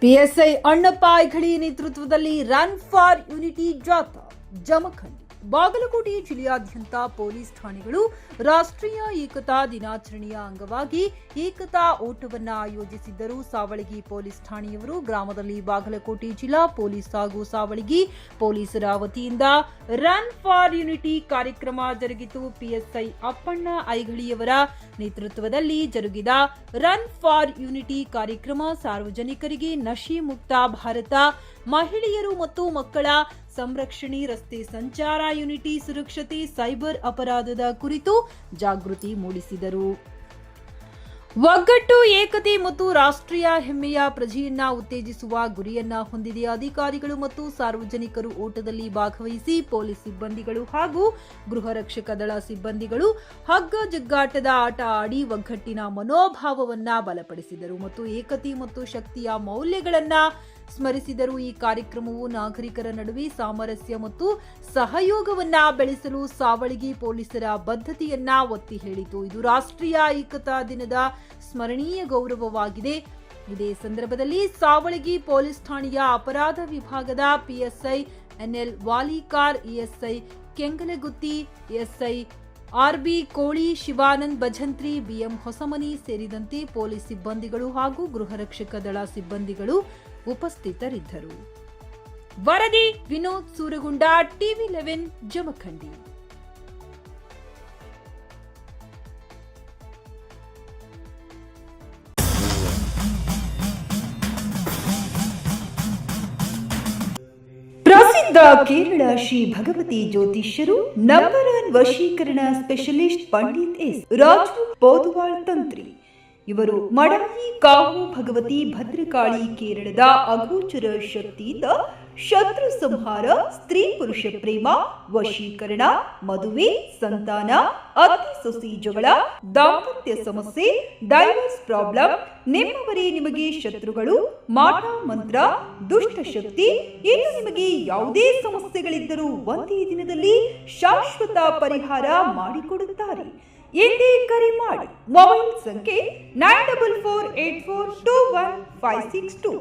PSI Annappa ಐಘಳಿ ನೇತೃತ್ವದಲ್ಲಿ run for unity ಜಾಥಾ ಜಮಖಂಡಿ. ಬಾಗಲಕೋಟೆ ಜಿಲ್ಲೆಯಾದ್ಯಂತ ಪೊಲೀಸ್ ಠಾಣೆಗಳು ರಾಷ್ಟ್ರೀಯ ಏಕತಾ ದಿನಾಚರಣೆಯ ಅಂಗವಾಗಿ ಏಕತಾ ಓಟವನ್ನು ಆಯೋಜಿಸಿದ್ದರು. ಸಾವಳಗಿ ಪೊಲೀಸ್ ಠಾಣೆಯವರು ಗ್ರಾಮದಲ್ಲಿ ಬಾಗಲಕೋಟೆ ಜಿಲ್ಲಾ ಪೊಲೀಸ್ ಹಾಗೂ ಸಾವಳಗಿ ಪೊಲೀಸರ ವತಿಯಿಂದ ರನ್ ಫಾರ್ ಯೂನಿಟಿ ಕಾರ್ಯಕ್ರಮ ಜರುಗಿತು. ಪಿಎಸ್ಐ ಅಪ್ಪಣ್ಣ ಐಘಳಿಯವರ ನೇತೃತ್ವದಲ್ಲಿ ಜರುಗಿದ ರನ್ ಫಾರ್ ಯೂನಿಟಿ ಕಾರ್ಯಕ್ರಮ ಸಾರ್ವಜನಿಕರಿಗೆ ನಶೆ ಮುಕ್ತ ಭಾರತ, ಮಹಿಳೆಯರು ಮತ್ತು ಮಕ್ಕಳ ಸಂರಕ್ಷಣೆ, ರಸ್ತೆ ಸಂಚಾರ, ಯೂನಿಟಿ ಸುರಕ್ಷತೆ, ಸೈಬರ್ ಅಪರಾಧದ ಕುರಿತು ಜಾಗೃತಿ ಮೂಡಿಸಿದರು. ಒಗ್ಗಟ್ಟು, ಏಕತೆ ಮತ್ತು ರಾಷ್ಟ್ರೀಯ ಹೆಮ್ಮೆಯ ಪ್ರಜೆಯನ್ನ ಉತ್ತೇಜಿಸುವ ಗುರಿಯನ್ನ ಹೊಂದಿದೆ. ಅಧಿಕಾರಿಗಳು ಮತ್ತು ಸಾರ್ವಜನಿಕರು ಓಟದಲ್ಲಿ ಭಾಗವಹಿಸಿ ಪೊಲೀಸ್ ಸಿಬ್ಬಂದಿಗಳು ಹಾಗೂ ಗೃಹ ರಕ್ಷಕ ದಳ ಸಿಬ್ಬಂದಿಗಳು ಹಗ್ಗ ಜಗ್ಗಾಟದ ಆಟ ಆಡಿ ಒಗ್ಗಟ್ಟಿನ ಮನೋಭಾವವನ್ನ ಬಲಪಡಿಸಿದರು ಮತ್ತು ಏಕತೆ ಮತ್ತು ಶಕ್ತಿಯ ಮೌಲ್ಯಗಳನ್ನ ಸ್ಮರಿಸಿದರು. ಈ ಕಾರ್ಯಕ್ರಮವು ನಾಗರಿಕರ ನಡುವೆ ಸಾಮರಸ್ಯ ಮತ್ತು ಸಹಯೋಗವನ್ನ ಬೆಳೆಸಲು ಸಾವಳಗಿ ಪೊಲೀಸರ ಬದ್ಧತೆಯನ್ನ ಒತ್ತಿ ಹೇಳಿತು. ಇದು ರಾಷ್ಟ್ರೀಯ ಏಕತಾ ದಿನದ ಸ್ಮರಣೀಯ ಗೌರವವಾಗಿದೆ. ಇದೇ ಸಂದರ್ಭದಲ್ಲಿ ಸಾವಳಗಿ ಪೊಲೀಸ್ ಠಾಣೆಯ ಅಪರಾಧ ವಿಭಾಗದ PSI NL Walikar, ASI Kengalagutti, ASI RB Koli, Shivanand Bhajantri, BM Hosamani ಸೇರಿದಂತೆ ಪೊಲೀಸ್ ಸಿಬ್ಬಂದಿಗಳು ಹಾಗೂ ಗೃಹ ರಕ್ಷಕ ದಳ ಸಿಬ್ಬಂದಿಗಳು ಉಪಸ್ಥಿತರಿದ್ದರು. ವರದಿ ವಿನೋದ್ ಸೂರಗುಂಡ, ಟಿವಿ11 ಜಮಖಂಡಿ. ಪ್ರಸಿದ್ಧ ಕೇರಳ ಶ್ರೀ ಭಗವತಿ ಜ್ಯೋತಿಷ್ಯರು, ನಂಬರ್ 1 ವಶೀಕರಣ ಸ್ಪೆಷಲಿಸ್ಟ್ ಪಂಡಿತ್ ಎಸ್ ರಾಜು ಪೋದುವಾಳ್ ತಂತ್ರಿ. ಇವರು ಮಡಾಯಿ ಕಾವು ಭಗವತಿ ಭದ್ರಕಾಳಿ ಕೇರಳದ ಅಗೋಚರ ಶಕ್ತಿಯಿಂದ ಶತ್ರು ಸಂಹಾರ, ಸ್ತ್ರೀ ಪುರುಷ ಪ್ರೇಮ, ವಶೀಕರಣ, ಮದುವೆ, ಸಂತಾನ, ಅತ್ತೆ ಸೊಸಿ ಜಗಳ, ದಾಂಪತ್ಯ ಸಮಸ್ಯೆ, ಡೈವರ್ಸ್ ಪ್ರಾಬ್ಲಮ್, ನಿಮ್ಮವರೇ ನಿಮಗೆ ಶತ್ರುಗಳು, ಮಾಟ ಮಂತ್ರ, ದುಷ್ಟ ಶಕ್ತಿ, ಇನ್ನು ನಿಮಗೆ ಯಾವುದೇ ಸಮಸ್ಯೆಗಳಿದ್ದರೂ ಒಂದೇ ದಿನದಲ್ಲಿ ಶಾಶ್ವತ ಪರಿಹಾರ ಮಾಡಿಕೊಡುತ್ತಾರೆ. ಎಂದೇ ಕರೆ ಮಾಡಿ. ಮೊಬೈಲ್ ಸಂಖ್ಯೆ 9448421562.